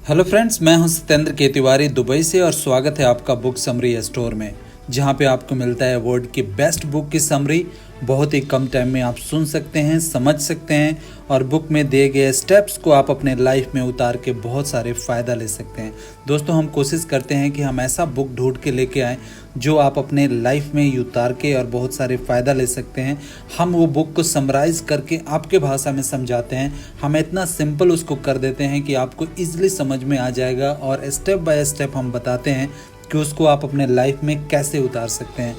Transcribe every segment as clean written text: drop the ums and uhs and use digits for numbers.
Hello friends, मैं हूं सत्येंद्र के तिवारी दुबई से और स्वागत है आपका बुक समरी स्टोर में, जहां पे आपको मिलता है वर्ल्ड की बेस्ट बुक की समरी। बहुत ही कम टाइम में आप सुन सकते हैं, समझ सकते हैं और बुक में दिए गए स्टेप्स को आप अपने लाइफ में उतार के बहुत सारे फ़ायदा ले सकते हैं। दोस्तों, हम कोशिश करते हैं कि हम ऐसा बुक ढूंढ के लेके आएँ जो आप अपने लाइफ में उतार के और बहुत सारे फ़ायदा ले सकते हैं। हम वो बुक को समराइज़ करके आपके भाषा में समझाते हैं। हम इतना सिंपल उसको कर देते हैं कि आपको ईजिली समझ में आ जाएगा और स्टेप बाय स्टेप हम बताते हैं कि उसको आप अपने लाइफ में कैसे उतार सकते हैं।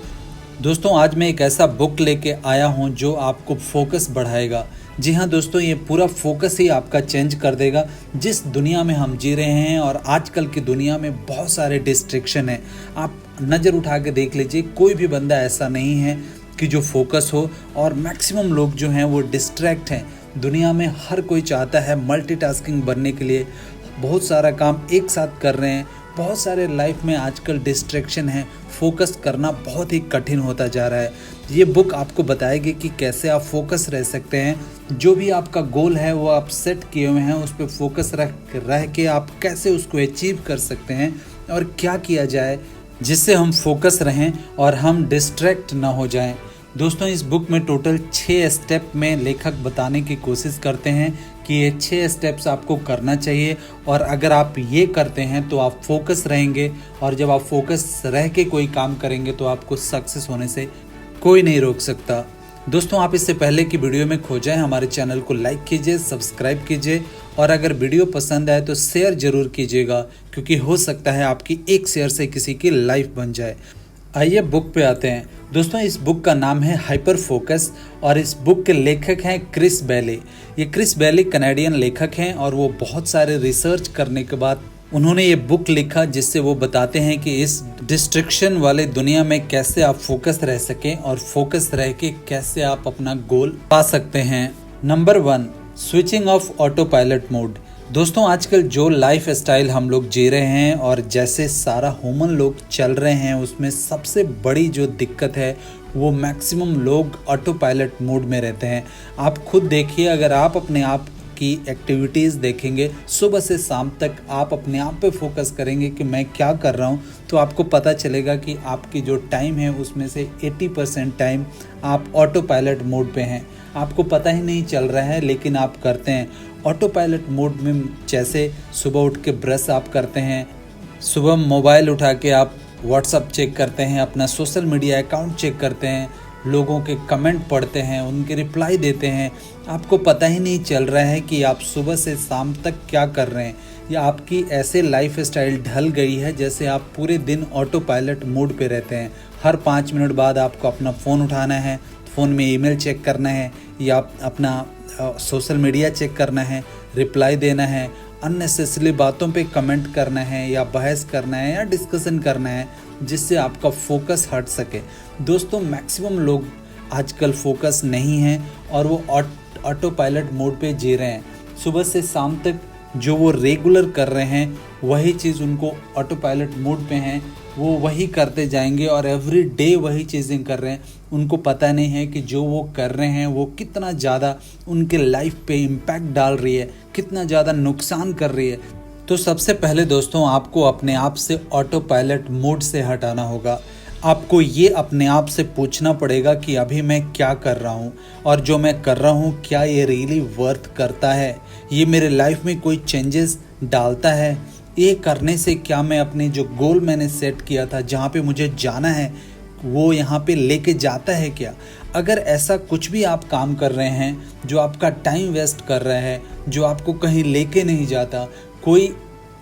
दोस्तों, आज मैं एक ऐसा बुक लेके आया हूँ जो आपको फोकस बढ़ाएगा। जी हाँ दोस्तों, ये पूरा फोकस ही आपका चेंज कर देगा। जिस दुनिया में हम जी रहे हैं और आजकल की दुनिया में बहुत सारे डिस्ट्रैक्शन हैं। आप नज़र उठा के देख लीजिए, कोई भी बंदा ऐसा नहीं है कि जो फोकस हो, और मैक्सिमम लोग जो हैं वो डिस्ट्रैक्ट हैं। दुनिया में हर कोई चाहता है मल्टीटास्किंग बनने के लिए, बहुत सारा काम एक साथ कर रहे हैं। बहुत सारे लाइफ में आजकल डिस्ट्रैक्शन है, फोकस करना बहुत ही कठिन होता जा रहा है। ये बुक आपको बताएगी कि कैसे आप फोकस रह सकते हैं। जो भी आपका गोल है वो आप सेट किए हुए हैं, उस पर फोकस रह के आप कैसे उसको अचीव कर सकते हैं और क्या किया जाए जिससे हम फोकस रहें और हम डिस्ट्रैक्ट ना हो जाएं। दोस्तों, इस बुक में टोटल 6 स्टेप में लेखक बताने की कोशिश करते हैं कि ये 6 स्टेप्स आपको करना चाहिए, और अगर आप ये करते हैं तो आप फोकस रहेंगे, और जब आप फोकस रह के कोई काम करेंगे तो आपको सक्सेस होने से कोई नहीं रोक सकता। दोस्तों, आप इससे पहले कि वीडियो में खो जाएं, हमारे चैनल को लाइक कीजिए, सब्सक्राइब कीजिए, और अगर वीडियो पसंद आए तो शेयर ज़रूर कीजिएगा, क्योंकि हो सकता है आपकी एक शेयर से किसी की लाइफ बन जाए। आइए बुक पे आते हैं। दोस्तों, इस बुक का नाम है हाइपर फोकस, और इस बुक के लेखक हैं क्रिस बैले। ये क्रिस बैले कनाडियन लेखक हैं, और वो बहुत सारे रिसर्च करने के बाद उन्होंने ये बुक लिखा, जिससे वो बताते हैं कि इस डिस्ट्रैक्शन वाले दुनिया में कैसे आप फोकस रह सकें और फोकस रह के कैसे आप अपना गोल पा सकते हैं। Number 1, switching off auto pilot mode. दोस्तों, आजकल जो लाइफ स्टाइल हम लोग जी रहे हैं और जैसे सारा ह्यूमन लोग चल रहे हैं, उसमें सबसे बड़ी जो दिक्कत है वो मैक्सिमम लोग ऑटो पायलट मोड में रहते हैं। आप खुद देखिए, अगर आप अपने आप की एक्टिविटीज़ देखेंगे, सुबह से शाम तक आप अपने आप पे फोकस करेंगे कि मैं क्या कर रहा हूँ, तो आपको पता चलेगा कि आपकी जो टाइम है उसमें से 80% टाइम आप ऑटो पायलट मोड पे हैं। आपको पता ही नहीं चल रहा है, लेकिन आप करते हैं ऑटो पायलट मोड में। जैसे सुबह उठ के ब्रश आप करते हैं, सुबह मोबाइल उठा के आप व्हाट्सअप चेक करते हैं, अपना सोशल मीडिया अकाउंट चेक करते हैं, लोगों के कमेंट पढ़ते हैं, उनके रिप्लाई देते हैं। आपको पता ही नहीं चल रहा है कि आप सुबह से शाम तक क्या कर रहे हैं, या आपकी ऐसे लाइफ स्टाइल ढल गई है जैसे आप पूरे दिन ऑटो पायलट मोड पे रहते हैं। हर 5 मिनट बाद आपको अपना फ़ोन उठाना है, फ़ोन में ईमेल चेक करना है, या अपना सोशल मीडिया चेक करना है, रिप्लाई देना है, अननेसेसरी बातों पे कमेंट करना है, या बहस करना है, या डिस्कशन करना है, जिससे आपका फोकस हट सके। दोस्तों, मैक्सिमम लोग आजकल फोकस नहीं है और वो ऑटो पायलट मोड पे जी रहे हैं। सुबह से शाम तक जो वो रेगुलर कर रहे हैं वही चीज़ उनको ऑटो पायलट मोड पे हैं, वो वही करते जाएंगे और एवरी डे वही चीज़ें कर रहे हैं। उनको पता नहीं है कि जो वो कर रहे हैं वो कितना ज़्यादा उनके लाइफ पे इम्पैक्ट डाल रही है, कितना ज़्यादा नुकसान कर रही है। तो सबसे पहले दोस्तों, आपको अपने आप से ऑटो पायलट मोड से हटाना होगा। आपको ये अपने आप से पूछना पड़ेगा कि अभी मैं क्या कर रहा हूँ, और जो मैं कर रहा हूँ क्या ये रियली वर्थ करता है, ये मेरे लाइफ में कोई चेंजेस डालता है, ये करने से क्या मैं अपने जो गोल मैंने सेट किया था, जहाँ पे मुझे जाना है, वो यहाँ पे लेके जाता है क्या। अगर ऐसा कुछ भी आप काम कर रहे हैं जो आपका टाइम वेस्ट कर रहा है, जो आपको कहीं लेके नहीं जाता, कोई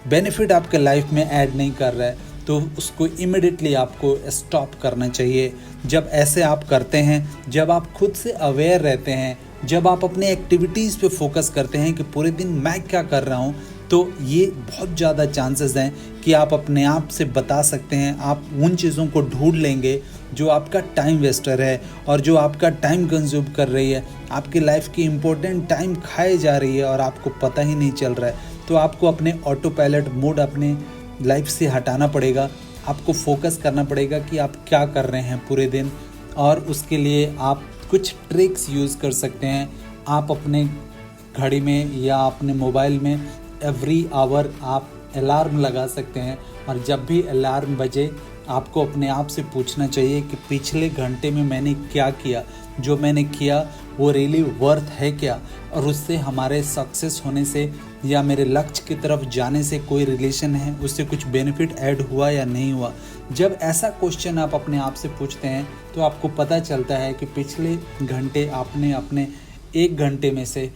बेनिफिट आपके लाइफ में ऐड नहीं कर रहा है, तो उसको इमिडिएटली आपको स्टॉप करना चाहिए। जब ऐसे आप करते हैं, जब आप खुद से अवेयर रहते हैं, जब आप अपने एक्टिविटीज़ पे फोकस करते हैं कि पूरे दिन मैं क्या कर रहा हूँ, तो ये बहुत ज़्यादा चांसेस हैं कि आप अपने आप से बता सकते हैं। आप उन चीज़ों को ढूंढ लेंगे जो आपका टाइम वेस्टर है और जो आपका टाइम कंज्यूम कर रही है, आपकी लाइफ की इम्पोर्टेंट टाइम खाए जा रही है और आपको पता ही नहीं चल रहा है। तो आपको अपने ऑटो पायलट मोड अपने लाइफ से हटाना पड़ेगा। आपको फोकस करना पड़ेगा कि आप क्या कर रहे हैं पूरे दिन, और उसके लिए आप कुछ ट्रिक्स यूज़ कर सकते हैं। आप अपने घड़ी में या अपने मोबाइल में एवरी आवर आप अलार्म लगा सकते हैं और जब भी अलार्म बजे आपको अपने आप से पूछना चाहिए कि पिछले घंटे में मैंने क्या किया, जो मैंने किया वो रियली वर्थ है क्या, और उससे हमारे सक्सेस होने से या मेरे लक्ष्य की तरफ जाने से कोई रिलेशन है, उससे कुछ बेनिफिट ऐड हुआ या नहीं हुआ। जब ऐसा क्वेश्चन आप अपने आप से पूछते हैं तो आपको पता चलता है कि पिछले घंटे आपने अपने 1 घंटे में से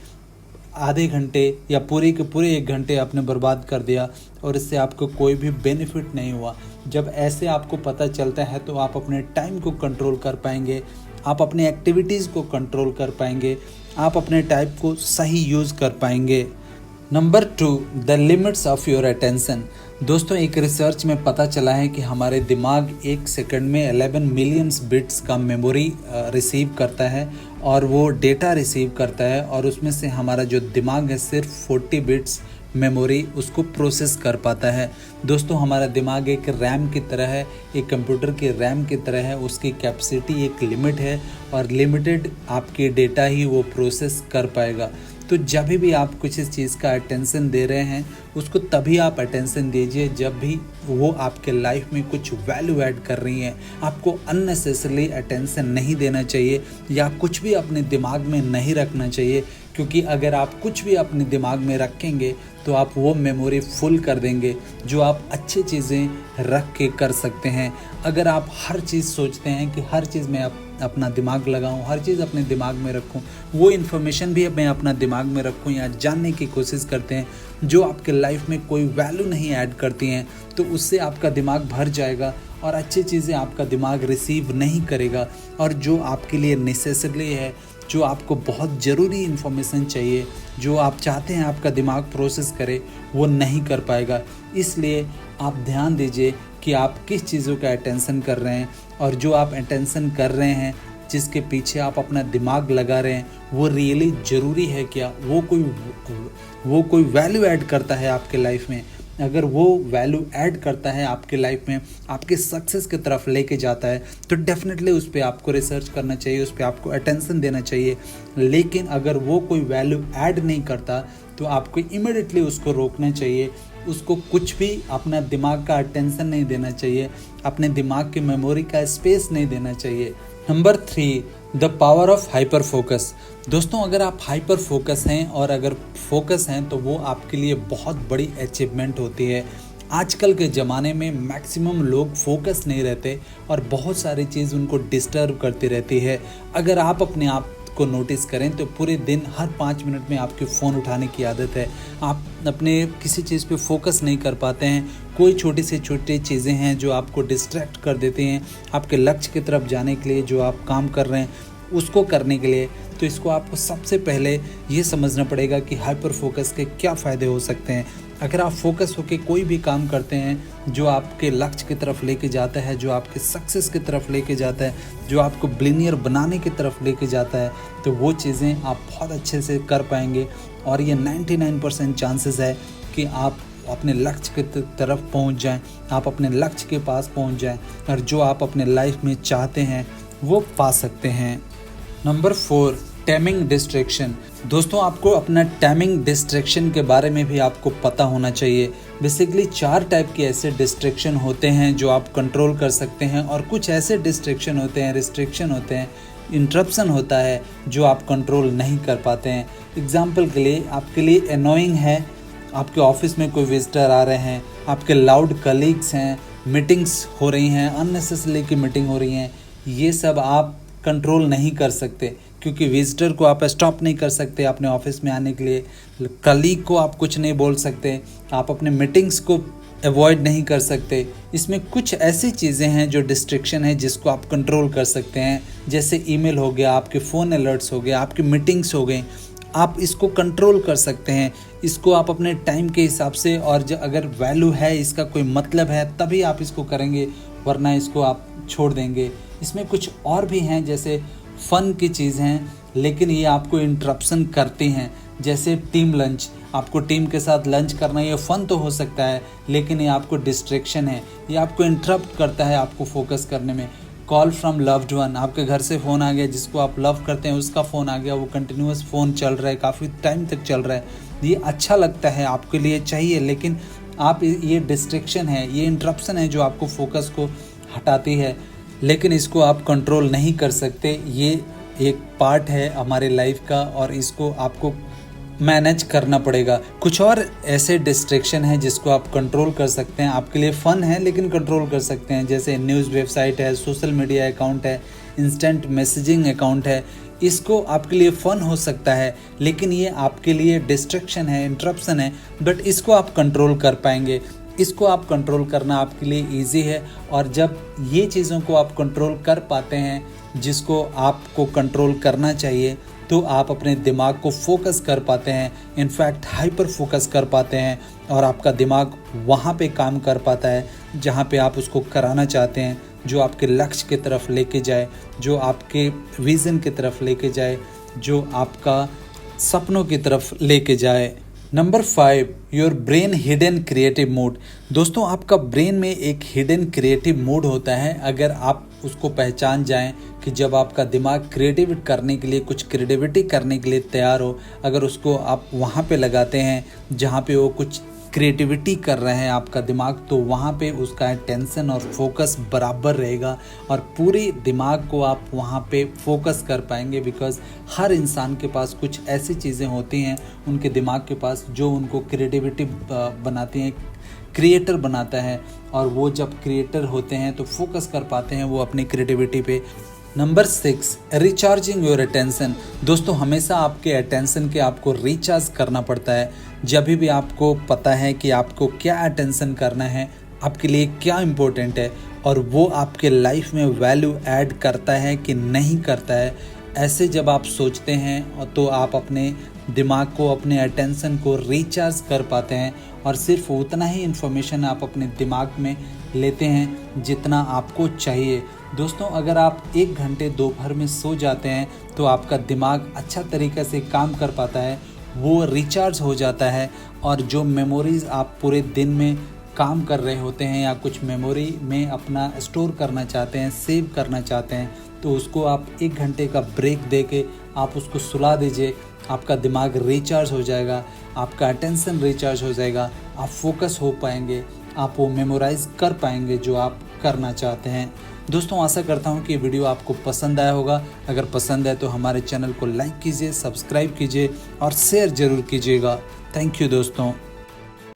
आधे घंटे या पूरे के पूरे 1 घंटे आपने बर्बाद कर दिया और इससे आपको कोई भी बेनिफिट नहीं हुआ। जब ऐसे आपको पता चलता है तो आप अपने टाइम को कंट्रोल कर पाएंगे, आप अपने एक्टिविटीज़ को कंट्रोल कर पाएंगे, आप अपने टाइम को सही यूज़ कर पाएंगे। Number 2, the limits of your attention. दोस्तों, एक रिसर्च में पता चला है कि हमारे दिमाग 1 सेकंड में 11 मिलियंस बिट्स का मेमोरी रिसीव करता है और वो डेटा रिसीव करता है, और उसमें से हमारा जो दिमाग है सिर्फ 40 बिट्स मेमोरी उसको प्रोसेस कर पाता है। दोस्तों, हमारा दिमाग एक रैम की तरह है, एक कंप्यूटर की रैम की तरह है। उसकी कैपेसिटी एक लिमिट है और लिमिटेड आपके डेटा ही वो प्रोसेस कर पाएगा। तो जब भी आप कुछ इस चीज़ का अटेंशन दे रहे हैं उसको तभी आप अटेंशन दीजिए जब भी वो आपके लाइफ में कुछ वैल्यू ऐड कर रही हैं। आपको अननेसेसरली अटेंशन नहीं देना चाहिए या कुछ भी अपने दिमाग में नहीं रखना चाहिए, क्योंकि अगर आप कुछ भी अपने दिमाग में रखेंगे तो आप वो मेमोरी फुल कर देंगे जो आप अच्छी चीज़ें रख के कर सकते हैं। अगर आप हर चीज़ सोचते हैं कि हर चीज़ में अपना दिमाग लगाऊं, हर चीज़ अपने दिमाग में रखूं, वो इन्फॉर्मेशन भी मैं अपना दिमाग में रखूं या जानने की कोशिश करते हैं जो आपके लाइफ में कोई वैल्यू नहीं ऐड करती हैं, तो उससे आपका दिमाग भर जाएगा और अच्छी चीज़ें आपका दिमाग रिसीव नहीं करेगा। और जो आपके लिए नेसेसरी है, जो आपको बहुत ज़रूरी इन्फॉर्मेशन चाहिए, जो आप चाहते हैं आपका दिमाग प्रोसेस करे, वो नहीं कर पाएगा। इसलिए आप ध्यान दीजिए कि आप किस चीज़ों का अटेंशन कर रहे हैं, और जो आप अटेंशन कर रहे हैं, जिसके पीछे आप अपना दिमाग लगा रहे हैं, वो रियली ज़रूरी है क्या, वो कोई वैल्यू ऐड करता है आपके लाइफ में। अगर वो वैल्यू ऐड करता है आपके लाइफ में, आपके सक्सेस की तरफ लेके जाता है, तो डेफिनेटली उस पर आपको रिसर्च करना चाहिए, उस पर आपको अटेंशन देना चाहिए। लेकिन अगर वो कोई वैल्यू ऐड नहीं करता तो आपको इमीडिएटली उसको रोकना चाहिए, उसको कुछ भी अपना दिमाग का अटेंशन नहीं देना चाहिए, अपने दिमाग की मेमोरी का स्पेस नहीं देना चाहिए। Number 3, the power of hyper focus. दोस्तों, अगर आप हाइपर फोकस हैं और अगर फोकस हैं तो वो आपके लिए बहुत बड़ी अचीवमेंट होती है। आजकल के ज़माने में मैक्सिमम लोग फोकस नहीं रहते और बहुत सारी चीज़ उनको डिस्टर्ब करती रहती है। अगर आप अपने आप को नोटिस करें तो पूरे दिन हर 5 मिनट में आपके फ़ोन उठाने की आदत है, आप अपने किसी चीज़ पे फोकस नहीं कर पाते हैं। कोई छोटी से छोटी चीज़ें हैं जो आपको डिस्ट्रैक्ट कर देती हैं आपके लक्ष्य की तरफ जाने के लिए, जो आप काम कर रहे हैं उसको करने के लिए। तो इसको आपको सबसे पहले ये समझना पड़ेगा कि हाइपर फोकस के क्या फ़ायदे हो सकते हैं। अगर आप फोकस होकर कोई भी काम करते हैं जो आपके लक्ष्य की तरफ लेके जाता है, जो आपके सक्सेस की तरफ लेके जाता है, जो आपको बिलियनियर बनाने की तरफ लेके जाता है, तो वो चीज़ें आप बहुत अच्छे से कर पाएंगे। और ये 99% चांसेस है कि आप अपने लक्ष्य की तरफ पहुंच जाएं, आप अपने लक्ष्य के पास पहुंच जाएं और जो आप अपने लाइफ में चाहते हैं वो पा सकते हैं। Number 4, timing distraction. दोस्तों, आपको अपना टाइमिंग डिस्ट्रैक्शन के बारे में भी आपको पता होना चाहिए। बेसिकली 4 टाइप के ऐसे डिस्ट्रैक्शन होते हैं जो आप कंट्रोल कर सकते हैं, और कुछ ऐसे डिस्ट्रैक्शन होते हैं, रिस्ट्रिक्शन होते हैं, इंटरप्शन होता है जो आप कंट्रोल नहीं कर पाते हैं। एग्जाम्पल के लिए, आपके लिए अनोइंग है आपके ऑफिस में कोई विजिटर आ रहे हैं, आपके लाउड कलीग्स हैं, मीटिंग्स हो रही हैं, अननेसेसरी की मीटिंग हो रही हैं, ये सब आप कंट्रोल नहीं कर सकते क्योंकि विजिटर को आप स्टॉप नहीं कर सकते अपने ऑफिस में आने के लिए, कलीग को आप कुछ नहीं बोल सकते, आप अपने मीटिंग्स को अवॉइड नहीं कर सकते। इसमें कुछ ऐसी चीज़ें हैं जो डिस्ट्रैक्शन है जिसको आप कंट्रोल कर सकते हैं, जैसे ईमेल हो गया, आपके फ़ोन अलर्ट्स हो गए, आपकी मीटिंग्स हो गई, आप इसको कंट्रोल कर सकते हैं। इसको आप अपने टाइम के हिसाब से, और अगर वैल्यू है, इसका कोई मतलब है, तभी आप इसको करेंगे, वरना इसको आप छोड़ देंगे। इसमें कुछ और भी हैं, जैसे फ़न की चीज़ हैं लेकिन ये आपको इंटरप्शन करती हैं, जैसे टीम लंच। आपको टीम के साथ लंच करना, ये फ़न तो हो सकता है लेकिन ये आपको डिस्ट्रैक्शन है, ये आपको इंटरप्ट करता है आपको फोकस करने में। कॉल फ्रॉम लव्ड वन, आपके घर से फ़ोन आ गया, जिसको आप लव करते हैं उसका फ़ोन आ गया, वो कंटिन्यूस फ़ोन चल रहा है, काफ़ी टाइम तक चल रहा है, ये अच्छा लगता है, आपके लिए चाहिए, लेकिन आप ये डिस्ट्रैक्शन है, ये इंटरप्शन है जो आपको फोकस को हटाती है, लेकिन इसको आप कंट्रोल नहीं कर सकते। ये एक पार्ट है हमारे लाइफ का और इसको आपको मैनेज करना पड़ेगा। कुछ और ऐसे डिस्ट्रैक्शन हैं जिसको आप कंट्रोल कर सकते हैं, आपके लिए फ़न है लेकिन कंट्रोल कर सकते हैं, जैसे न्यूज़ वेबसाइट है, सोशल मीडिया अकाउंट है, इंस्टेंट मैसेजिंग अकाउंट है। इसको आपके लिए फ़न हो सकता है लेकिन ये आपके लिए डिस्ट्रैक्शन है, इंटरप्शन है, बट इसको आप कंट्रोल कर पाएंगे। इसको आप कंट्रोल करना आपके लिए ईजी है, और जब ये चीज़ों को आप कंट्रोल कर पाते हैं जिसको आपको कंट्रोल करना चाहिए, तो आप अपने दिमाग को फोकस कर पाते हैं, इनफैक्ट हाइपर फोकस कर पाते हैं, और आपका दिमाग वहाँ पे काम कर पाता है जहाँ पे आप उसको कराना चाहते हैं, जो आपके लक्ष्य की तरफ लेके जाए, जो आपके विज़न की तरफ लेके जाए, जो आपका सपनों की तरफ लेके जाए। Number 5, your brain hidden creative mode. दोस्तों, आपका ब्रेन में एक हिडन क्रिएटिव मोड होता है। अगर आप उसको पहचान जाएं कि जब आपका दिमाग क्रिएटिव करने के लिए, कुछ क्रिएटिविटी करने के लिए तैयार हो, अगर उसको आप वहाँ पे लगाते हैं जहाँ पे वो कुछ क्रिएटिविटी कर रहे हैं आपका दिमाग, तो वहाँ पे उसका टेंशन और फोकस बराबर रहेगा और पूरे दिमाग को आप वहाँ पे फोकस कर पाएंगे। बिकॉज़ हर इंसान के पास कुछ ऐसी चीज़ें होती हैं उनके दिमाग के पास जो उनको क्रिएटिविटी बनाती हैं, क्रिएटर बनाता है, और वो जब क्रिएटर होते हैं तो फोकस कर पाते हैं वो अपनी क्रिएटिविटी पे। Number 6, recharging your attention. दोस्तों, हमेशा आपके अटेंशन के आपको रिचार्ज करना पड़ता है। जब भी आपको पता है कि आपको क्या अटेंशन करना है, आपके लिए क्या इम्पोर्टेंट है, और वो आपके लाइफ में वैल्यू ऐड करता है कि नहीं करता है, ऐसे जब आप सोचते हैं तो आप अपने दिमाग को, अपने अटेंशन को रिचार्ज कर पाते हैं, और सिर्फ उतना ही इन्फॉर्मेशन आप अपने दिमाग में लेते हैं जितना आपको चाहिए। दोस्तों, अगर आप 1 घंटे दोपहर में सो जाते हैं तो आपका दिमाग अच्छा तरीक़े से काम कर पाता है, वो रिचार्ज हो जाता है, और जो मेमोरीज़ आप पूरे दिन में काम कर रहे होते हैं या कुछ मेमोरी में अपना स्टोर करना चाहते हैं, सेव करना चाहते हैं, तो उसको आप 1 घंटे का ब्रेक दे के आप उसको सुला दीजिए, आपका दिमाग रिचार्ज हो जाएगा, आपका अटेंशन रिचार्ज हो जाएगा, आप फोकस हो पाएंगे, आप वो मेमोराइज़ कर पाएंगे जो आप करना चाहते हैं। दोस्तों, आशा करता हूँ कि ये वीडियो आपको पसंद आया होगा। अगर पसंद है तो हमारे चैनल को लाइक कीजिए, सब्सक्राइब कीजिए और शेयर ज़रूर कीजिएगा। थैंक यू दोस्तों।